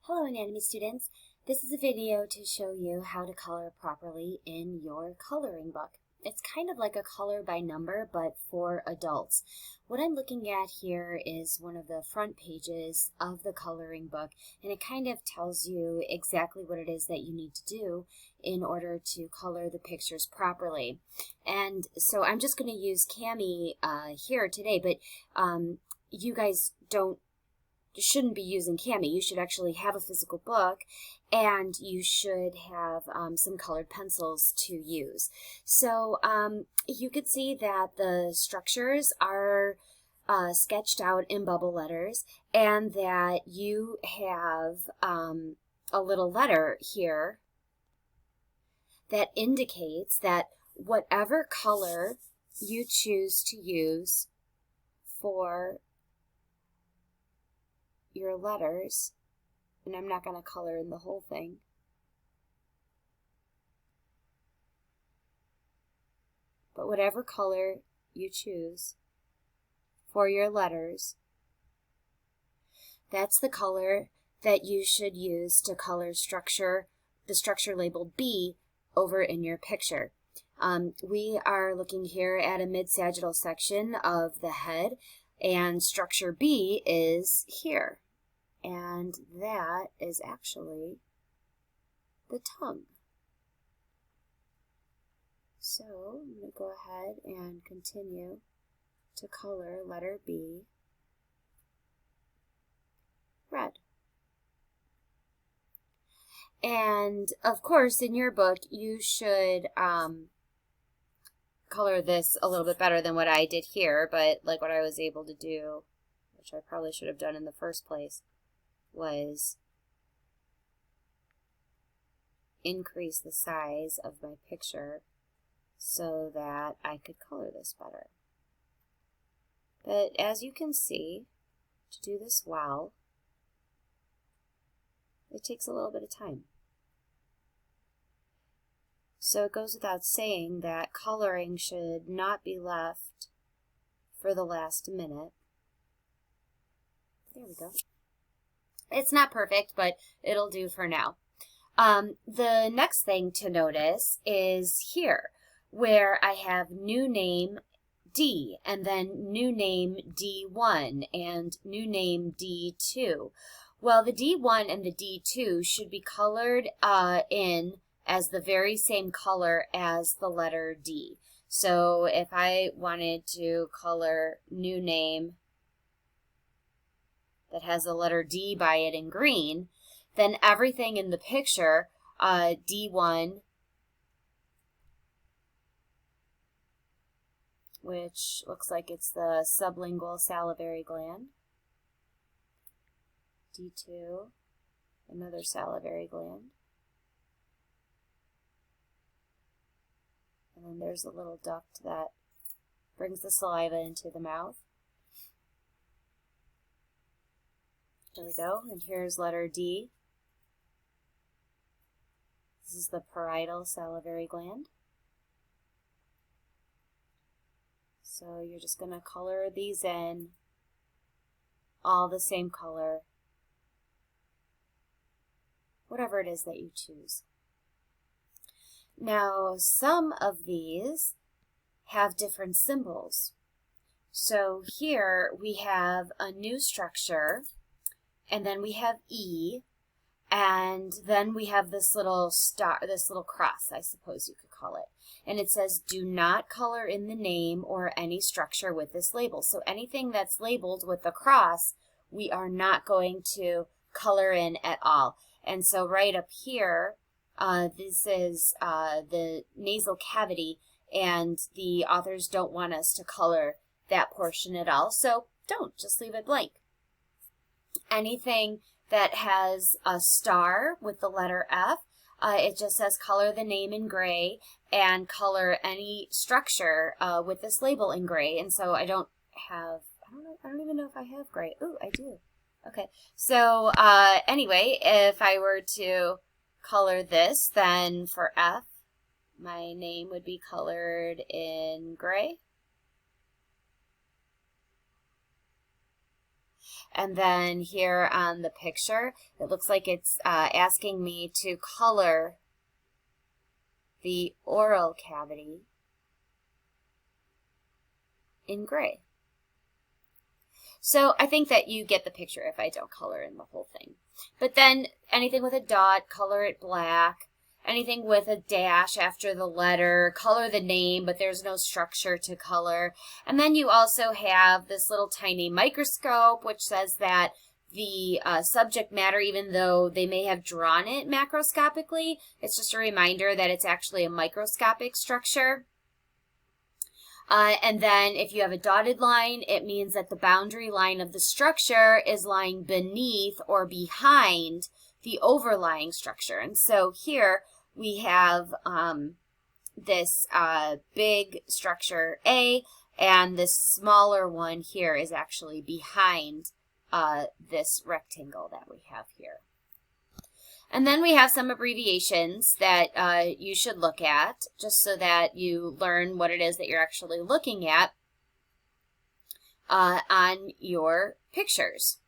Hello Anatomy students. This is a video to show you how to color properly in your coloring book. It's kind of like a color by number, but for adults. What I'm looking at here is one of the front pages of the coloring book, and it kind of tells you exactly what it is that you need to do in order to color the pictures properly. And so I'm just going to use Cami here today, but you guys shouldn't be using Cami. You should actually have a physical book, and you should have some colored pencils to use. So you could see that the structures are sketched out in bubble letters, and that you have a little letter here that indicates that whatever color you choose to use for your letters, and I'm not going to color in the whole thing, but whatever color you choose for your letters, that's the color that you should use to color the structure labeled B over in your picture. We are looking here at a mid-sagittal section of the head, and structure B is here. And that is actually the tongue. So I'm going to go ahead and continue to color letter B red. And of course, in your book, you should color this a little bit better than what I did here, but like what I was able to do, which I probably should have done in the first place, was increase the size of my picture so that I could color this better. But as you can see, to do this well, it takes a little bit of time. So it goes without saying that coloring should not be left for the last minute. There we go. It's not perfect, but it'll do for now. The next thing to notice is here, where I have new name D, and then new name D1, and new name D2. Well, the D1 and the D2 should be colored in as the very same color as the letter D. So if I wanted to color new name that has the letter D by it in green, then everything in the picture, D1, which looks like it's the sublingual salivary gland, D2, another salivary gland, and then there's a little duct that brings the saliva into the mouth. There we go, and here's letter D. This is the parietal salivary gland. So you're just going to color these in all the same color, whatever it is that you choose. Now, some of these have different symbols. So here we have a new structure, and then we have E, and then we have this little star, this little cross, I suppose you could call it. And it says, do not color in the name or any structure with this label. So anything that's labeled with the cross, we are not going to color in at all. And so right up here, this is the nasal cavity, and the authors don't want us to color that portion at all. So don't, just leave it blank. Anything that has a star with the letter F, it just says color the name in gray and color any structure with this label in gray. And so I don't even know if I have gray. Ooh, I do. Okay, so anyway, if I were to color this, then for F, my name would be colored in gray. And then here on the picture, it looks like it's asking me to color the oral cavity in gray. So I think that you get the picture if I don't color in the whole thing. But then anything with a dot, color it black. Anything with a dash after the letter, color the name, but there's no structure to color. And then you also have this little tiny microscope, which says that the subject matter, even though they may have drawn it macroscopically, it's just a reminder that it's actually a microscopic structure. And then if you have a dotted line, it means that the boundary line of the structure is lying beneath or behind the overlying structure. And so here we have this big structure A, and this smaller one here is actually behind this rectangle that we have here. And then we have some abbreviations that you should look at, just so that you learn what it is that you're actually looking at on your pictures.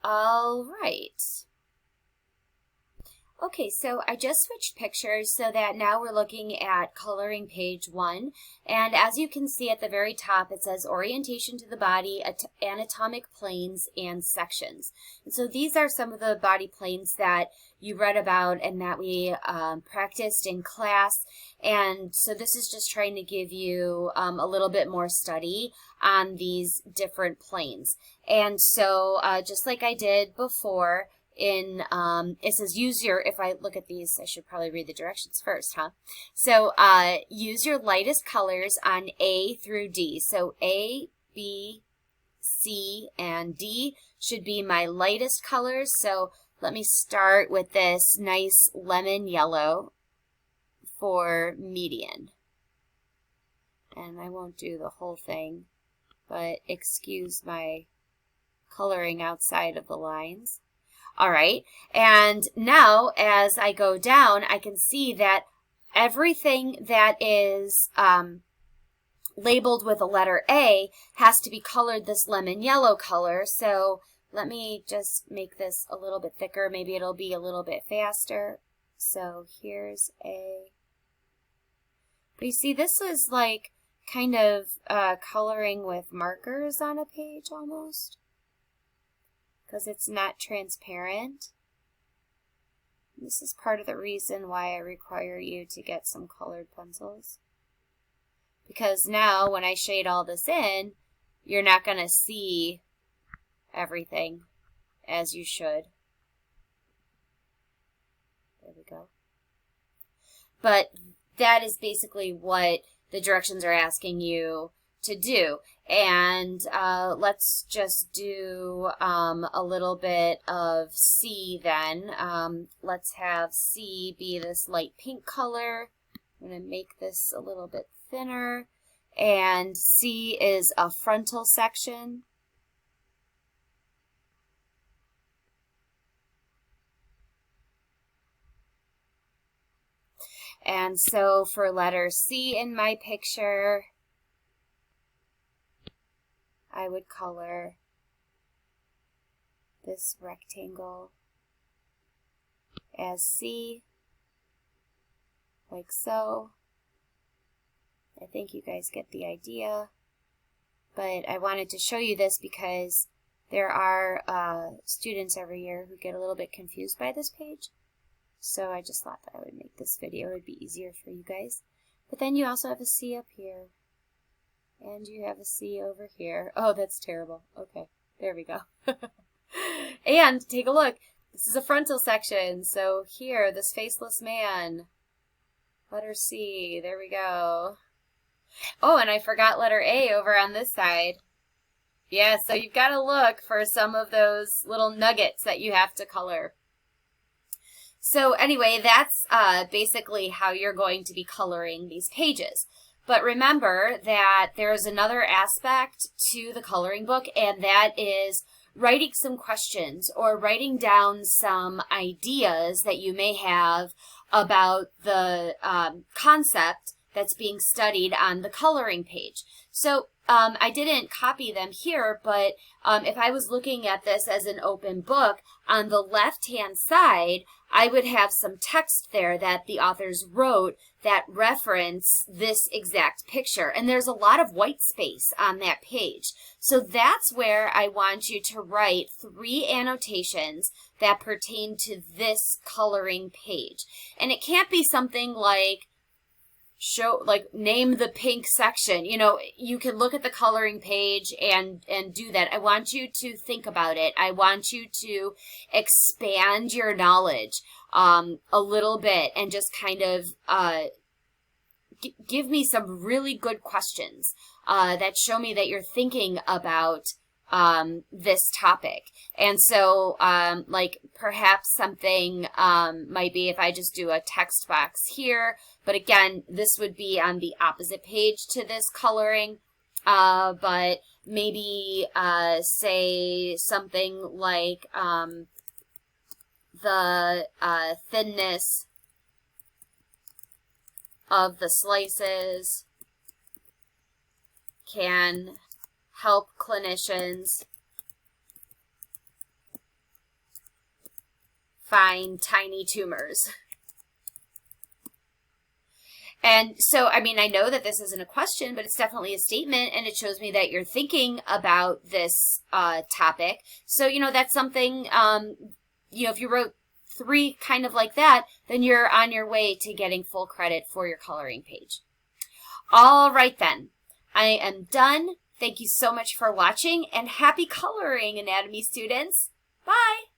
All right. Okay, so I just switched pictures so that now we're looking at coloring page 1. And as you can see at the very top, it says orientation to the body, anatomic planes, and sections. And so these are some of the body planes that you read about and that we practiced in class. And so this is just trying to give you a little bit more study on these different planes. And so just like I did before, it says use your, if I look at these, I should probably read the directions first, huh? So use your lightest colors on A through D. So A, B, C, and D should be my lightest colors. So let me start with this nice lemon yellow for median. And I won't do the whole thing, but excuse my coloring outside of the lines. All right, and now as I go down, I can see that everything that is labeled with a letter A has to be colored this lemon yellow color. So let me just make this a little bit thicker. Maybe it'll be a little bit faster. So here's A. But you see, this is like kind of coloring with markers on a page almost, because it's not transparent. This is part of the reason why I require you to get some colored pencils. Because now when I shade all this in, you're not going to see everything as you should. There we go. But that is basically what the directions are asking you to do. And let's just do a little bit of C then. Let's have C be this light pink color. I'm going to make this a little bit thinner. And C is a frontal section. And so for letter C in my picture, I would color this rectangle as C, like so. I think you guys get the idea, but I wanted to show you this because there are students every year who get a little bit confused by this page. So I just thought that I would make this video. It would be easier for you guys. But then you also have a C up here. And you have a C over here. Oh, that's terrible. Okay, there we go. And take a look. This is a frontal section. So here, this faceless man. Letter C. There we go. Oh, and I forgot letter A over on this side. Yeah, so you've got to look for some of those little nuggets that you have to color. So anyway, that's basically how you're going to be coloring these pages. But remember that there's another aspect to the coloring book, and that is writing some questions or writing down some ideas that you may have about the concept that's being studied on the coloring page. So I didn't copy them here, but if I was looking at this as an open book, on the left-hand side, I would have some text there that the authors wrote that reference this exact picture. And there's a lot of white space on that page. So that's where I want you to write 3 annotations that pertain to this coloring page. And it can't be something like, name the pink section. You know, you can look at the coloring page and do that. I want you to think about it. I want you to expand your knowledge a little bit and just kind of give me some really good questions that show me that you're thinking about this topic. And so like perhaps something might be if I just do a text box here, but again, this would be on the opposite page to this coloring, but maybe say something like the thinness of the slices can help clinicians find tiny tumors. And so, I mean, I know that this isn't a question, but it's definitely a statement, and it shows me that you're thinking about this topic. So, you know, that's something, you know, if you wrote 3 kind of like that, then you're on your way to getting full credit for your coloring page. All right, then. I am done. Thank you so much for watching, and happy coloring, anatomy students. Bye!